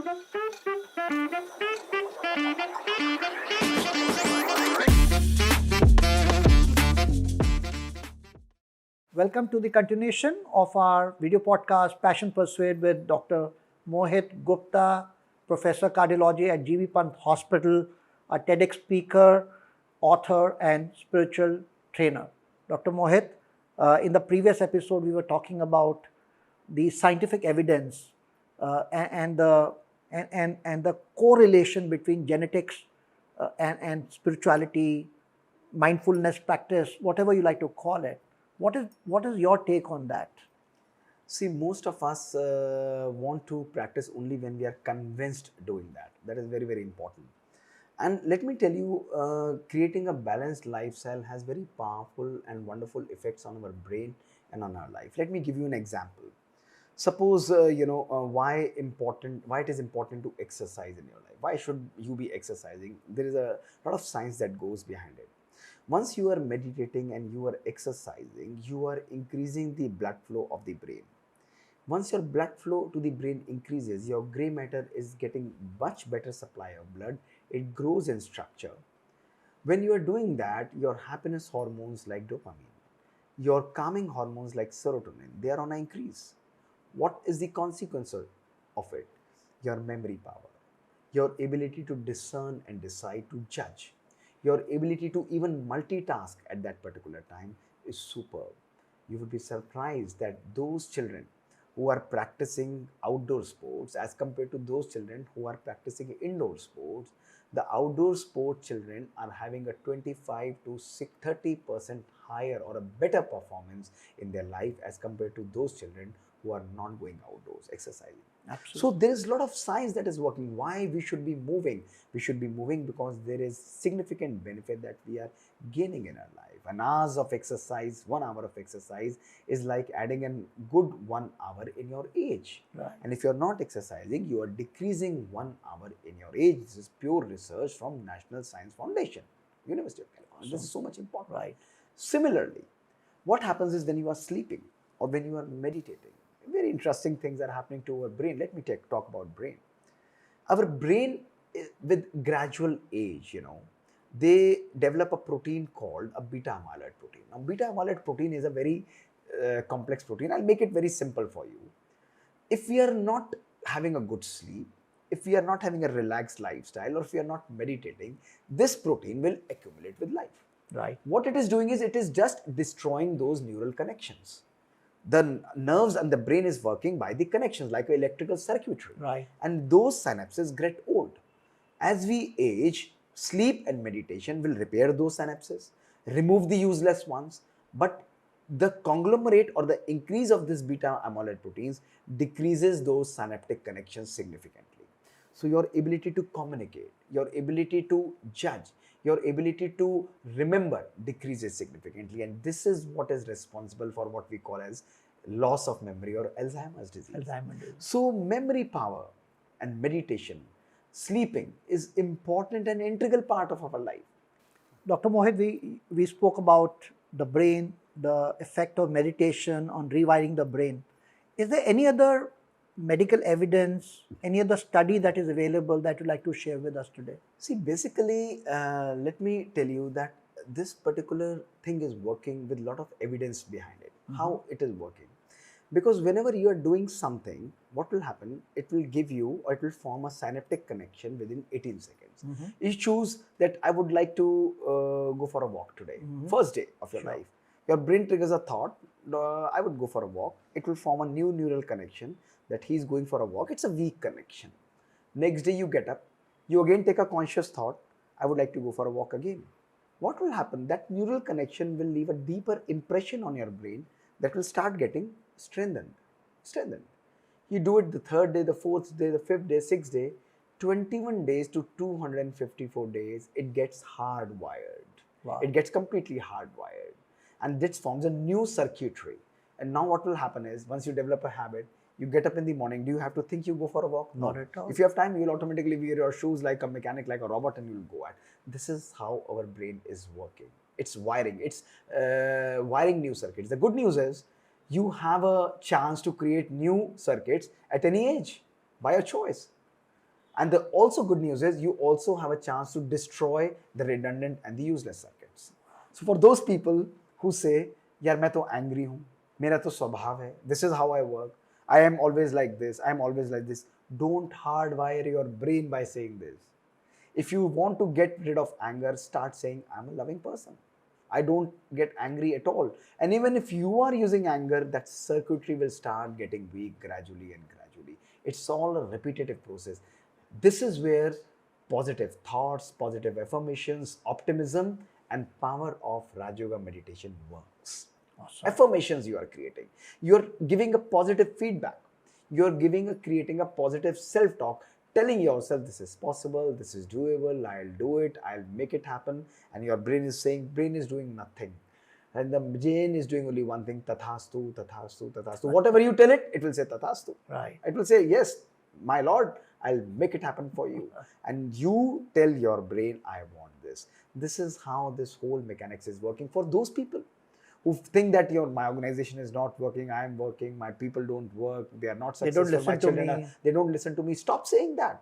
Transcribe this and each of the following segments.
Welcome to the continuation of our video podcast, Passion Persuade, with Dr. Mohit Gupta, Professor Cardiology at GB Pant Hospital, a TEDeX speaker, author, and spiritual trainer. Dr. Mohit, in the previous episode, we were talking about the scientific evidence and the correlation between genetics and spirituality, mindfulness practice, whatever you like to call it. What is your take on that? See, most of us want to practice only when we are convinced doing that. That is very, very important. And let me tell you, creating a balanced lifestyle has very powerful and wonderful effects on our brain and on our life. Let me give you an example. Suppose, why it is important to exercise in your life. Why should you be exercising? There is a lot of science that goes behind it. Once you are meditating and you are exercising, you are increasing the blood flow of the brain. Once your blood flow to the brain increases, your gray matter is getting much better supply of blood. It grows in structure. When you are doing that, your happiness hormones like dopamine, your calming hormones like serotonin, they are on an increase. What is the consequence of it? Your memory power, your ability to discern and decide, to judge, your ability to even multitask at that particular time is superb. You would be surprised that those children who are practicing outdoor sports as compared to those children who are practicing indoor sports, the outdoor sport children are having a 25 to 30% higher or a better performance in their life as compared to those children who are not going outdoors exercising. Absolutely. So there is a lot of science that is working. Why we should be moving? We should be moving because there is significant benefit that we are gaining in our life. An hour of exercise, 1 hour of exercise is like adding a good 1 hour in your age. Right. And if you are not exercising, you are decreasing 1 hour in your age. This is pure research from National Science Foundation, University of California. This is so much important. Right. Similarly, what happens is when you are sleeping or when you are meditating, very interesting things are happening to our brain. Let me talk about brain. Our brain, with gradual age, they develop a protein called a beta amyloid protein. Now, beta amyloid protein is a very complex protein. I'll make it very simple for you. If we are not having a good sleep, if we are not having a relaxed lifestyle, or if we are not meditating, this protein will accumulate with life. Right. What it is doing is it is just destroying those neural connections. The nerves and the brain is working by the connections like electrical circuitry. Right. And those synapses get old. As we age, sleep and meditation will repair those synapses, remove the useless ones, but the conglomerate or the increase of this beta amyloid proteins decreases those synaptic connections significantly. So your ability to communicate, your ability to judge, your ability to remember decreases significantly, and this is what is responsible for what we call as loss of memory or Alzheimer's disease. So memory power and meditation, sleeping is important and integral part of our life. Dr. Mohit, we spoke about the brain, the effect of meditation on rewiring the brain. Is there any other medical evidence, any other study that is available that you'd like to share with us today? See, basically, let me tell you that this particular thing is working with a lot of evidence behind it. How it is working? Because whenever you are doing something, what will happen? It will give you, or it will form a synaptic connection within 18 seconds. You choose that I would like to go for a walk today, first day of your life. Your brain triggers a thought, I would go for a walk. It will form a new neural connection that he is going for a walk. It's a weak connection. Next day you get up, you again take a conscious thought, I would like to go for a walk again. What will happen? That neural connection will leave a deeper impression on your brain that will start getting strengthened. You do it the third day, the fourth day, the fifth day, sixth day, 21 days to 254 days, it gets hardwired. Wow. It gets completely hardwired. And this forms a new circuitry. And now what will happen is, once you develop a habit, you get up in the morning, do you have to think you go for a walk? Not at all. If you have time, you'll automatically wear your shoes like a mechanic, like a robot, and you'll go at. This is how our brain is working. It's wiring. It's wiring new circuits. The good news is, you have a chance to create new circuits at any age by your choice. And the also good news is you also have a chance to destroy the redundant and the useless circuits. So for those people who say, यार मैं तो angry हूँ, मेरा तो स्वभाव है, this is how I work, I am always like this, I am always like this. Don't hardwire your brain by saying this. If you want to get rid of anger, start saying, I'm a loving person. I don't get angry at all. And even if you are using anger, that circuitry will start getting weak gradually and gradually. It's all a repetitive process. This is where positive thoughts, positive affirmations, optimism, and power of Raj Yoga meditation works. Awesome. Affirmations you are creating. You're giving a positive feedback. You're creating a positive self-talk, telling yourself this is possible, this is doable, I'll do it, I'll make it happen. And your brain is saying, brain is doing nothing. And the brain is doing only one thing, tathastu, tathastu, tathastu. Whatever you tell it, it will say tathastu. Right. It will say, yes, my Lord, I'll make it happen for you. And you tell your brain, I want this. This is how this whole mechanics is working for those people who think that my organization is not working, I am working, my people don't work, they are not successful, my children they don't listen to me. Stop saying that.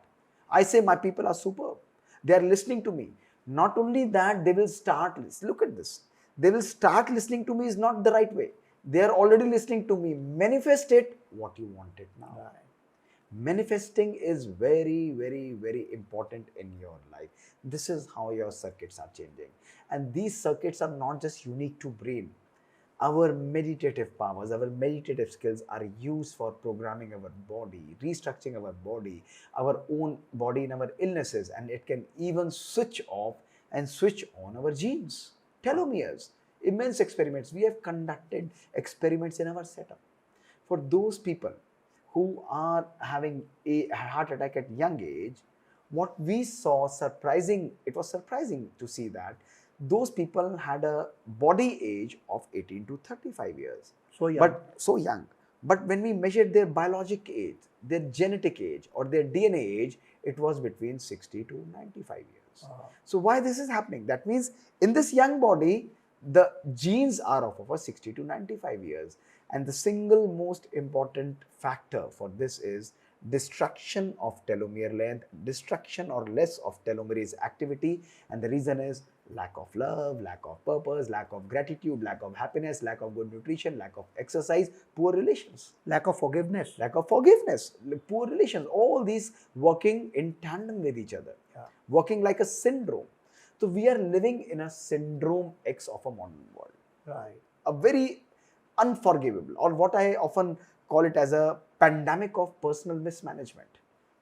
I say my people are superb. They are listening to me. Not only that, they will start, look at this, they will start listening to me is not the right way. They are already listening to me. Manifest it what you want it now. Right. Manifesting is very, very, very important in your life. This is how your circuits are changing. And these circuits are not just unique to brain. Our meditative powers, our meditative skills are used for programming our body, restructuring our own body in our illnesses, and it can even switch off and switch on our genes. Telomeres, immense experiments. We have conducted experiments in our setup. For those people who are having a heart attack at young age, what we saw it was surprising to see that those people had a body age of 18 to 35 years. So young. But so young. But when we measured their biologic age, their genetic age or their DNA age, it was between 60 to 95 years. So why this is happening? That means in this young body, the genes are of over 60 to 95 years. And the single most important factor for this is destruction of telomere length, destruction or less of telomerase activity. And the reason is lack of love, lack of purpose, lack of gratitude, lack of happiness, lack of good nutrition, lack of exercise, poor relations. Lack of forgiveness. Lack of forgiveness, poor relations, all these working in tandem with each other, working like a syndrome. So we are living in a syndrome X of a modern world. Right. A very unforgivable, or what I often call it as a pandemic of personal mismanagement.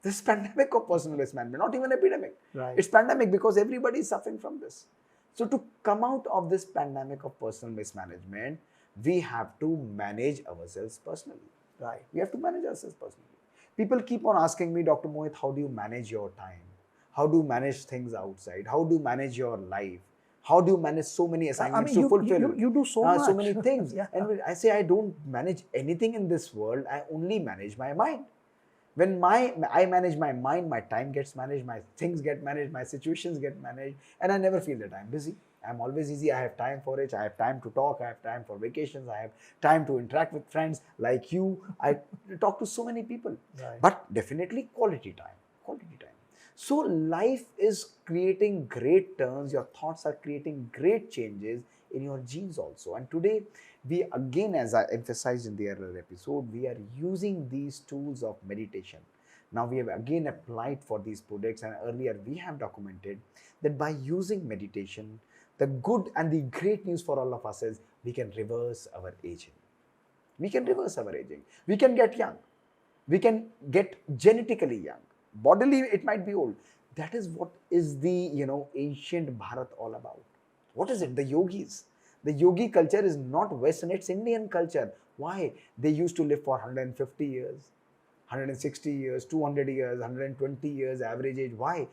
This pandemic of personal mismanagement, not even epidemic. Right. It's pandemic because everybody is suffering from this. So to come out of this pandemic of personal mismanagement, we have to manage ourselves personally. Right. We have to manage ourselves personally. People keep on asking me, Dr. Mohit, how do you manage your time? How do you manage things outside? How do you manage your life? How do you manage so many assignments to fulfill? You do so much. So many things. Yeah. And I say I don't manage anything in this world. I only manage my mind. When I manage my mind, my time gets managed, my things get managed, my situations get managed, and I never feel that I'm busy. I'm always easy. I have time for it. I have time to talk. I have time for vacations. I have time to interact with friends like you. I talk to so many people. Right. But definitely quality time. Quality time. So life is creating great turns. Your thoughts are creating great changes in your genes also. And today, we again, as I emphasized in the earlier episode, we are using these tools of meditation. Now we have again applied for these products, and earlier we have documented that by using meditation, the good and the great news for all of us is we can reverse our aging. We can reverse our aging. We can get young. We can get genetically young. Bodily, it might be old. That is what is the ancient Bharat all about. What is it? The yogis. The yogi culture is not Western, it's Indian culture. Why? They used to live for 150 years, 160 years, 200 years, 120 years average age. Why?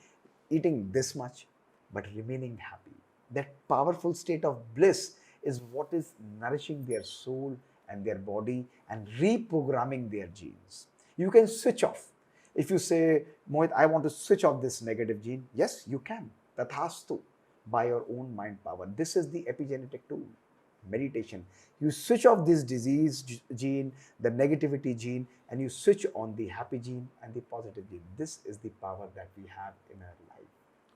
Eating this much, but remaining happy. That powerful state of bliss is what is nourishing their soul and their body and reprogramming their genes. You can switch off. If you say, Mohit, I want to switch off this negative gene, yes, you can. Tathastu. By your own mind power. This is the epigenetic tool. Meditation. You switch off this disease gene, the negativity gene, and you switch on the happy gene and the positive gene. This is the power that we have in our life.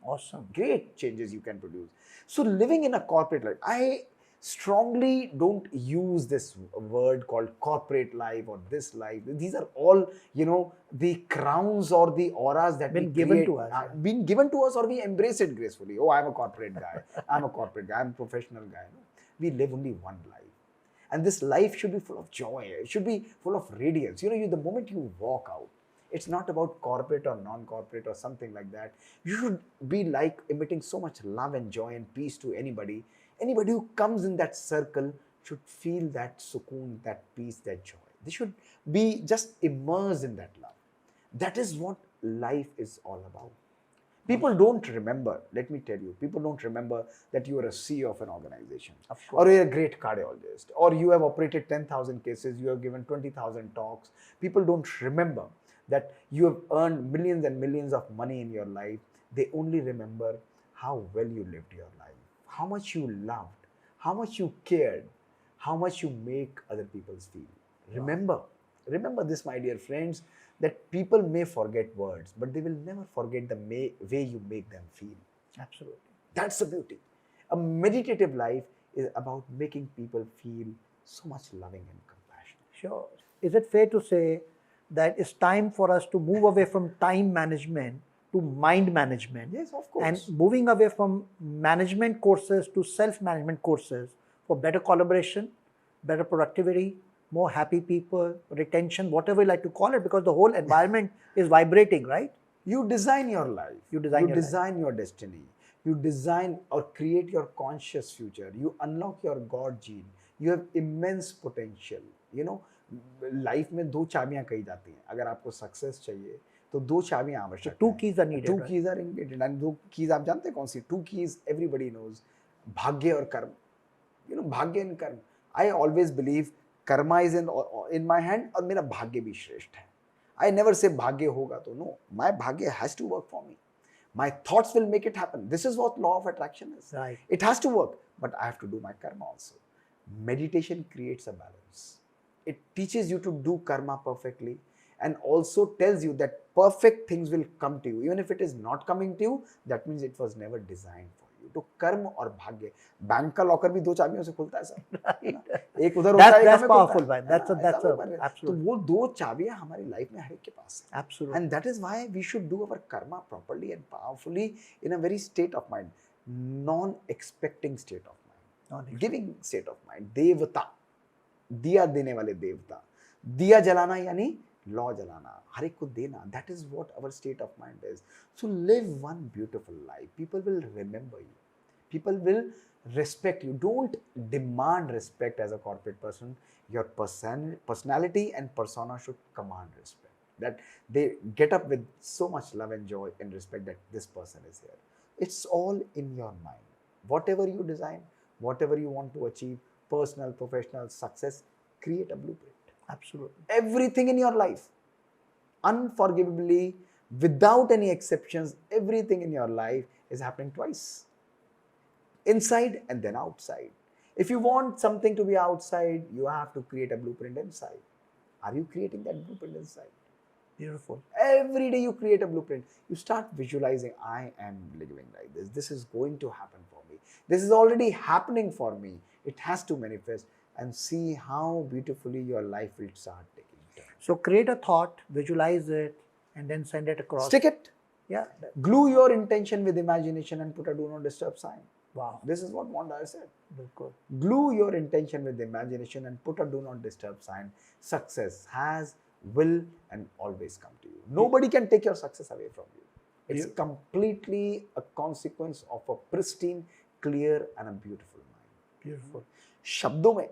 Awesome. Great changes you can produce. So living in a corporate life, I strongly don't use this word called corporate life or this life. These are all, the crowns or the auras that Been we given create, to us. been given to us, or we embrace it gracefully. Oh, I'm a corporate guy. I'm a corporate guy. I'm a professional guy. No, we live only one life. And this life should be full of joy. It should be full of radiance. The moment you walk out, it's not about corporate or non-corporate or something like that. You should be like emitting so much love and joy and peace to anybody. Anybody who comes in that circle should feel that sukoon, that peace, that joy. They should be just immersed in that love. That is what life is all about. People don't remember, let me tell you, people don't remember that you are a CEO of an organization, or you're a great cardiologist, or you have operated 10,000 cases, you have given 20,000 talks. People don't remember that you have earned millions and millions of money in your life. They only remember how well you lived your life, how much you loved, how much you cared, how much you make other people feel. Remember this, my dear friends, that people may forget words, but they will never forget the way you make them feel. Absolutely. That's the beauty. A meditative life is about making people feel so much loving and compassion. Sure. Is it fair to say that it's time for us to move away from time management to mind management? Yes, of course. And moving away from management courses to self-management courses for better collaboration, better productivity, more happy people, retention, whatever you like to call it, because the whole environment is vibrating, right? You design your life. You design your destiny. You design or create your conscious future. You unlock your God gene. You have immense potential. Life में दो चाबियां कही जाती हैं. अगर आपको success चाहिए तो दो चाबियां आवश्यक हैं. Two keys are needed. Two keys are needed. And दो keys आप जानते हैं कौन सी? Two keys everybody knows. भाग्य और कर्म. भाग्य and कर्म. I always believe Karma is in my hand और मेरा भाग्य भी श्रेष्ठ है. I never say भाग्य होगा तो no. My भाग्य has to work for me. My thoughts will make it happen. This is what law of attraction is. Right. It has to work, but I have to do my karma also. Meditation creates a balance. It teaches you to do karma perfectly and also tells you that perfect things will come to you. Even if it is not coming to you, that means it was never designed for you. तो कर्म और भाग्य, bank का locker भी दो चाबियों से खुलता है सर. एक उधर होता है, एक that's powerful, man. That's तो वो दो चाबियां हमारी लाइफ में हर एक के पास है. Absolutely. And that is why we should do our karma properly and powerfully in a very state of mind, non-expecting state of mind, giving state of mind. देवता, दिया देने वाले देवता, दिया जलाना यानी लॉ जलाना, हर एक को देना. That is what our state of mind is. So live one beautiful life. People will remember you. People will respect you. Don't demand respect as a corporate person. Your personality and persona should command respect. That they get up with so much love and joy and respect that this person is here. It's all in your mind. Whatever you design, whatever you want to achieve, personal, professional, success, create a blueprint. Absolutely. Everything in your life, unforgivably, without any exceptions, everything in your life is happening twice. Inside and then outside. If you want something to be outside, you have to create a blueprint inside. Are you creating that blueprint inside? Beautiful. Every day you create a blueprint. You start visualizing, I am living like this. This is going to happen for me. This is already happening for me. It has to manifest, and see how beautifully your life will start taking turn. So create a thought, visualize it, and then send it across. Stick it. Yeah. Glue your intention with imagination and put a do not disturb sign. Wow. This is what Mondar said. Bilkul. Glue your intention with imagination and put a do not disturb sign. Success has, will, and always come to you. Nobody can take your success away from you. It's completely a consequence of a pristine, clear, and a beautiful mind. Beautiful. शब्दों में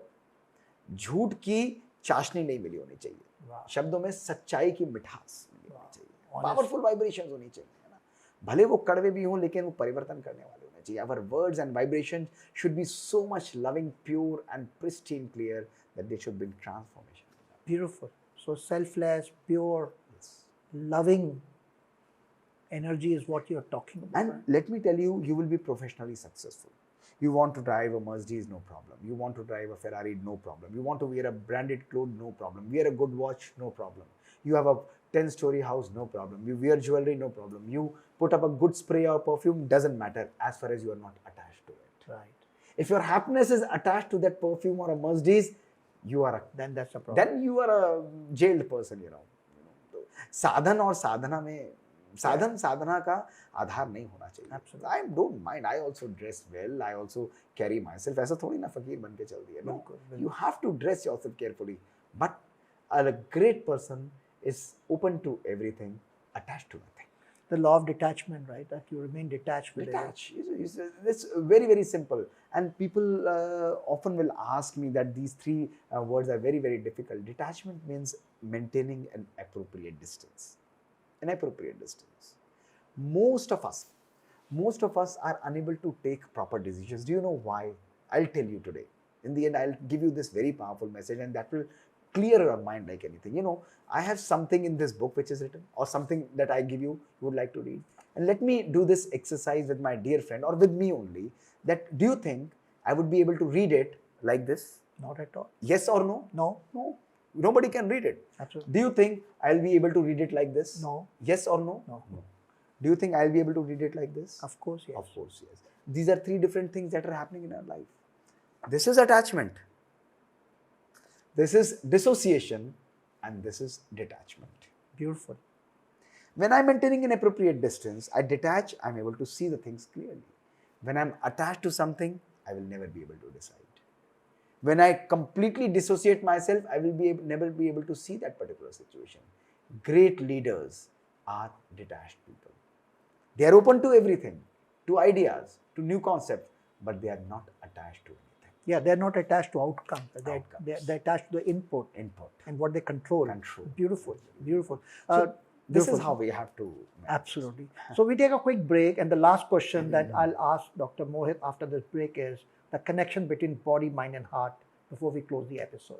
झूठ की चाशनी नहीं मिली होनी चाहिए. शब्दों में सच्चाई की मिठास मिली होनी चाहिए. पावरफुल वाइब्रेशंस होनी चाहिए, है ना. भले वो कड़वे भी हों, लेकिन वो परिवर्तन करने वाले होने चाहिए. Our words and vibrations should be so much loving, pure, and pristine clear that they should bring transformation. Beautiful. So selfless, pure, loving energy is what you're talking about. And let me tell you, you will be professionally successful. You want to drive a Mercedes, no problem. You want to drive a Ferrari, no problem. You want to wear a branded clothes, no problem. Wear a good watch, no problem. You have a 10-story house, no problem. You wear jewelry, no problem. You put up a good spray or perfume, doesn't matter as far as you are not attached to it. Right. If your happiness is attached to that perfume or a Mercedes, you are a, Then that's a problem. then you are a jailed person, you know. साधन और साधना में साधन साधना का आधार नहीं होना चाहिए. Absolutely. I don't mind. I also dress well. I also carry myself. ऐसा थोड़ी ना फकीर बन के चल दिया. No, you have to dress yourself carefully. But a great person is open to everything, attached to nothing. The law of detachment, right? That you remain detached with it. Detach. It's very, very simple. And people often will ask me that these three words are very, very difficult. Detachment means maintaining an appropriate distance. An appropriate distance. Most of us are unable to take proper decisions. Do you know why? I'll tell you today. In the end, I'll give you this very powerful message, and that will clear your mind like anything. You know, I have something in this book which is written, or something that I give you would like to read. And let me do this exercise with my dear friend, or with me only. That, do you think I would be able to read it like this? Not at all. Yes or no? No. No. Nobody can read it. Absolutely. Do you think I'll be able to read it like this? No. Yes or no? No. Do you think I'll be able to read it like this? Of course, yes. Of course, yes. These are three different things that are happening in our life. This is attachment. This is dissociation, and this is detachment. Beautiful. When I'm maintaining an appropriate distance, I detach, I'm able to see the things clearly. When I'm attached to something, I will never be able to decide. When I completely dissociate myself, I will never be able to see that particular situation. Great leaders are detached people. They are open to everything, to ideas, to new concepts, but they are not attached to anything. Yeah, they're not attached to outcomes. They're attached to the input and what they control. Beautiful. Beautiful. So this is how we have to manage. Absolutely. So we take a quick break, and the last question that I'll ask Dr. Mohit after this break is the connection between body, mind, and heart before we close the episode.